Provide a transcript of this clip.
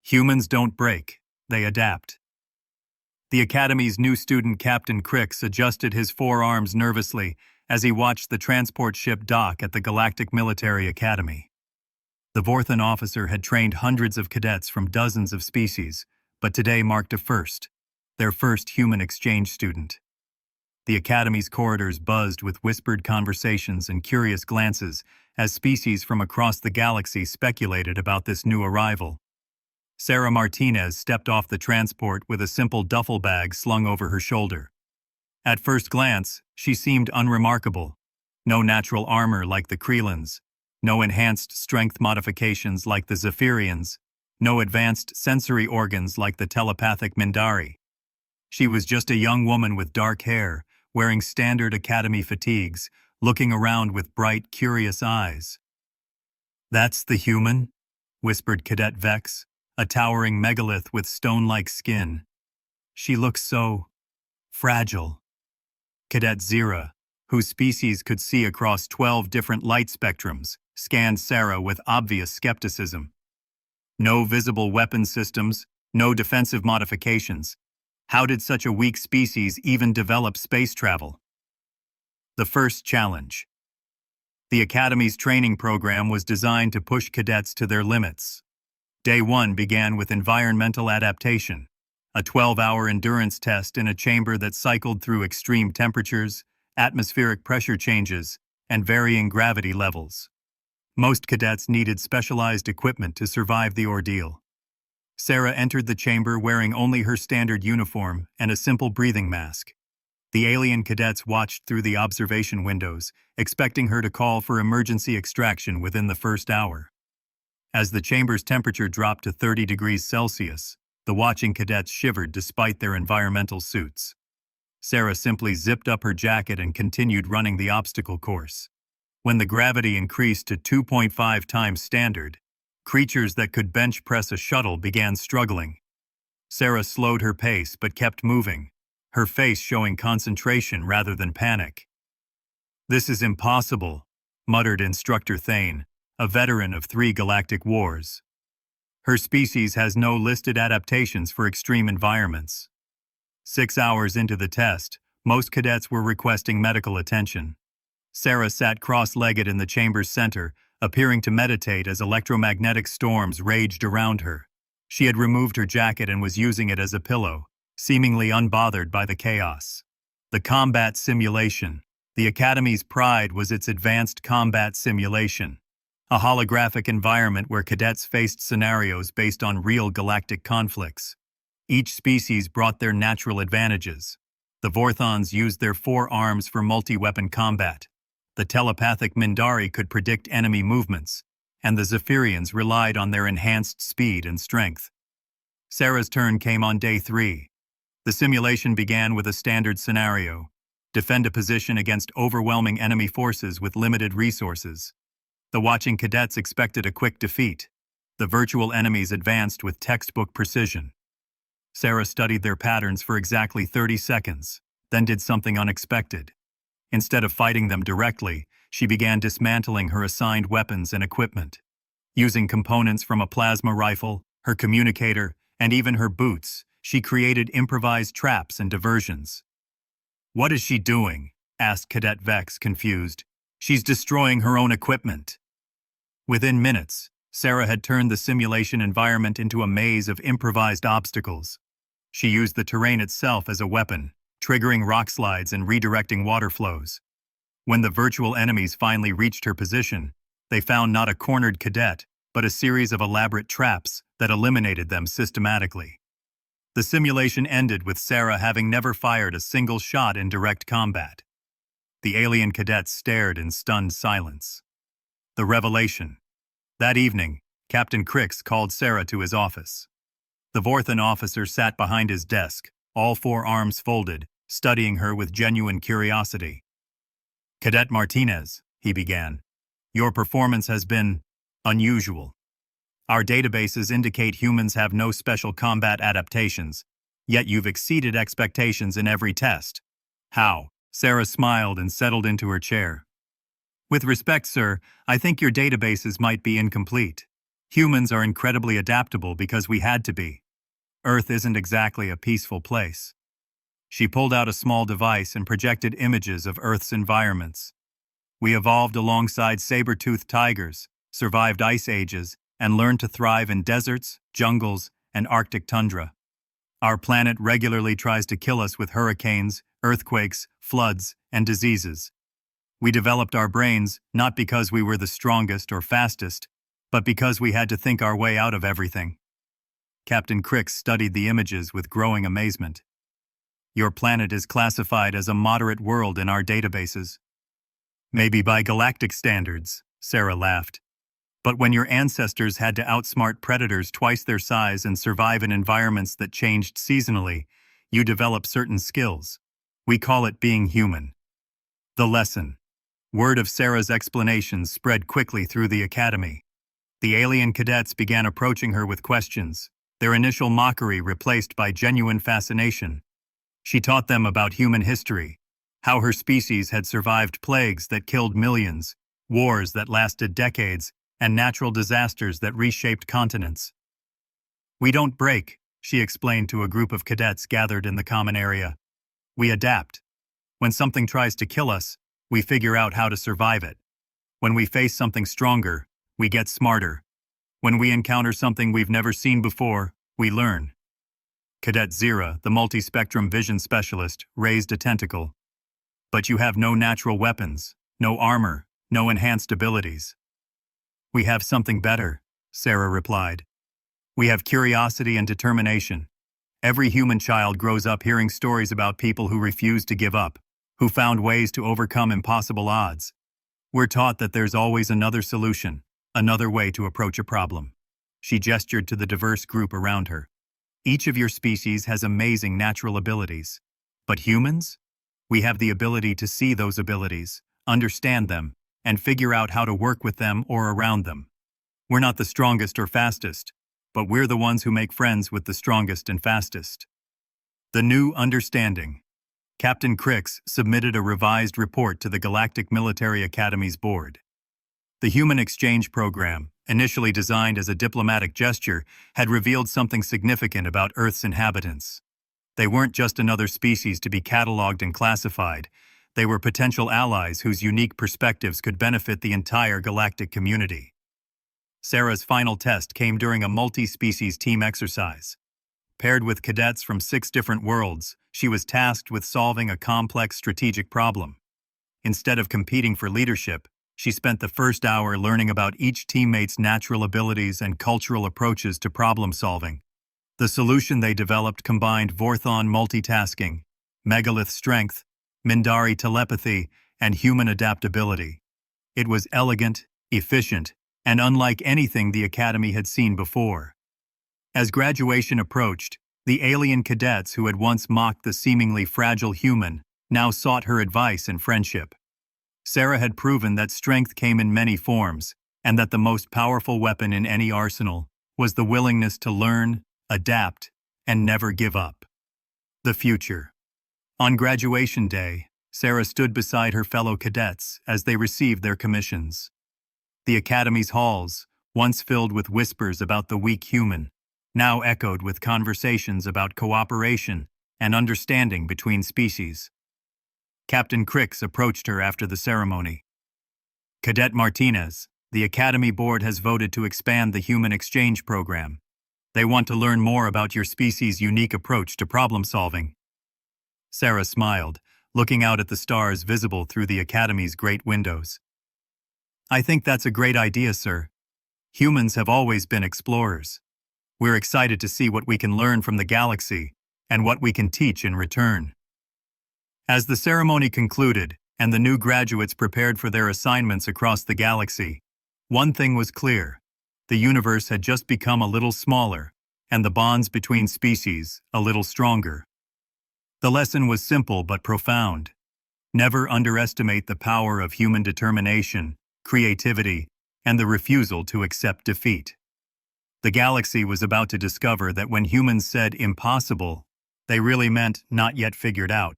Humans don't break, they adapt. The Academy's new student Captain Crix adjusted his forearms nervously as he watched the transport ship dock at the Galactic Military Academy. The Vorthan officer had trained hundreds of cadets from dozens of species, but today marked a first, their first human exchange student. The Academy's corridors buzzed with whispered conversations and curious glances as species from across the galaxy speculated about this new arrival. Sarah Martinez stepped off the transport with a simple duffel bag slung over her shoulder. At first glance, she seemed unremarkable. No natural armor like the Krellans, no enhanced strength modifications like the Zephyrians, no advanced sensory organs like the telepathic Mindari. She was just a young woman with dark hair, wearing standard Academy fatigues, looking around with bright, curious eyes. "That's the human?" whispered Cadet Vex, a towering megalith with stone-like skin. "She looks so fragile." Cadet Zira, whose species could see across 12 different light spectrums, scanned Sarah with obvious skepticism. No visible weapon systems, no defensive modifications. How did such a weak species even develop space travel? The first challenge. The Academy's training program was designed to push cadets to their limits. Day 1 began with environmental adaptation, a 12-hour endurance test in a chamber that cycled through extreme temperatures, atmospheric pressure changes, and varying gravity levels. Most cadets needed specialized equipment to survive the ordeal. Sarah entered the chamber wearing only her standard uniform and a simple breathing mask. The alien cadets watched through the observation windows, expecting her to call for emergency extraction within the first hour. As the chamber's temperature dropped to 30 degrees Celsius, the watching cadets shivered despite their environmental suits. Sarah simply zipped up her jacket and continued running the obstacle course. When the gravity increased to 2.5 times standard, creatures that could bench press a shuttle began struggling. Sarah slowed her pace but kept moving, her face showing concentration rather than panic. "This is impossible," muttered Instructor Thane, a veteran of 3 galactic wars. "Her species has no listed adaptations for extreme environments." 6 hours into the test, most cadets were requesting medical attention. Sarah sat cross-legged in the chamber's center, appearing to meditate as electromagnetic storms raged around her. She had removed her jacket and was using it as a pillow, seemingly unbothered by the chaos. The combat simulation. The Academy's pride was its advanced combat simulation, a holographic environment where cadets faced scenarios based on real galactic conflicts. Each species brought their natural advantages. The Vorthons used their 4 arms for multi-weapon combat. The telepathic Mindari could predict enemy movements, and the Zephyrians relied on their enhanced speed and strength. Sarah's turn came on day 3. The simulation began with a standard scenario: defend a position against overwhelming enemy forces with limited resources. The watching cadets expected a quick defeat. The virtual enemies advanced with textbook precision. Sarah studied their patterns for exactly 30 seconds, then did something unexpected. Instead of fighting them directly, she began dismantling her assigned weapons and equipment. Using components from a plasma rifle, her communicator, and even her boots, she created improvised traps and diversions. "What is she doing?" asked Cadet Vex, confused. "She's destroying her own equipment." Within minutes, Sarah had turned the simulation environment into a maze of improvised obstacles. She used the terrain itself as a weapon, triggering rock slides and redirecting water flows. When the virtual enemies finally reached her position, they found not a cornered cadet, but a series of elaborate traps that eliminated them systematically. The simulation ended with Sarah having never fired a single shot in direct combat. The alien cadets stared in stunned silence. The revelation. That evening, Captain Crix called Sarah to his office. The Vorthan officer sat behind his desk, all 4 arms folded, studying her with genuine curiosity. "Cadet Martinez," he began, "your performance has been unusual. Our databases indicate humans have no special combat adaptations, yet you've exceeded expectations in every test." "How?" Sarah smiled and settled into her chair. "With respect, sir, I think your databases might be incomplete. Humans are incredibly adaptable because we had to be. Earth isn't exactly a peaceful place. She pulled out a small device and projected images of Earth's environments. We evolved alongside saber-toothed tigers, survived ice ages, and learned to thrive in deserts, jungles, and Arctic tundra. Our planet regularly tries to kill us with hurricanes, earthquakes, floods, and diseases. We developed our brains not because we were the strongest or fastest, but because we had to think our way out of everything. Captain Crix studied the images with growing amazement. Your planet is classified as a moderate world in our databases. Maybe by galactic standards, Sarah laughed. But when your ancestors had to outsmart predators twice their size and survive in environments that changed seasonally, you develop certain skills. We call it being human. The lesson. Word of Sarah's explanations spread quickly through the academy. The alien cadets began approaching her with questions, their initial mockery replaced by genuine fascination. She taught them about human history, how her species had survived plagues that killed millions, wars that lasted decades, and natural disasters that reshaped continents. We don't break, she explained to a group of cadets gathered in the common area. We adapt. When something tries to kill us, we figure out how to survive it. When we face something stronger, we get smarter. When we encounter something we've never seen before, we learn. Cadet Zira, the multi-spectrum vision specialist, raised a tentacle. But you have no natural weapons, no armor, no enhanced abilities. We have something better, Sarah replied. We have curiosity and determination. Every human child grows up hearing stories about people who refused to give up, who found ways to overcome impossible odds. We're taught that there's always another solution, another way to approach a problem. She gestured to the diverse group around her. Each of your species has amazing natural abilities. But humans? We have the ability to see those abilities, understand them, and figure out how to work with them or around them. We're not the strongest or fastest, but we're the ones who make friends with the strongest and fastest. The new understanding. Captain Crix submitted a revised report to the Galactic Military Academy's board. The human exchange program, initially designed as a diplomatic gesture, had revealed something significant about Earth's inhabitants. They weren't just another species to be cataloged and classified. They were potential allies whose unique perspectives could benefit the entire galactic community. Sarah's final test came during a multi-species team exercise. Paired with cadets from 6 different worlds, she was tasked with solving a complex strategic problem. Instead of competing for leadership, she spent the first hour learning about each teammate's natural abilities and cultural approaches to problem solving. The solution they developed combined Vorthon multitasking, megalith strength, Mindari telepathy, and human adaptability. It was elegant, efficient, and unlike anything the Academy had seen before. As graduation approached, the alien cadets who had once mocked the seemingly fragile human now sought her advice and friendship. Sarah had proven that strength came in many forms, and that the most powerful weapon in any arsenal was the willingness to learn, adapt, and never give up. The future. On graduation day, Sarah stood beside her fellow cadets as they received their commissions. The Academy's halls, once filled with whispers about the weak human, now echoed with conversations about cooperation and understanding between species. Captain Crix approached her after the ceremony. Cadet Martinez, the Academy Board has voted to expand the human exchange program. They want to learn more about your species' unique approach to problem solving. Sarah smiled, looking out at the stars visible through the Academy's great windows. I think that's a great idea, sir. Humans have always been explorers. We're excited to see what we can learn from the galaxy and what we can teach in return. As the ceremony concluded and the new graduates prepared for their assignments across the galaxy, one thing was clear. The universe had just become a little smaller, and the bonds between species a little stronger. The lesson was simple but profound. Never underestimate the power of human determination, creativity, and the refusal to accept defeat. The galaxy was about to discover that when humans said impossible, they really meant not yet figured out.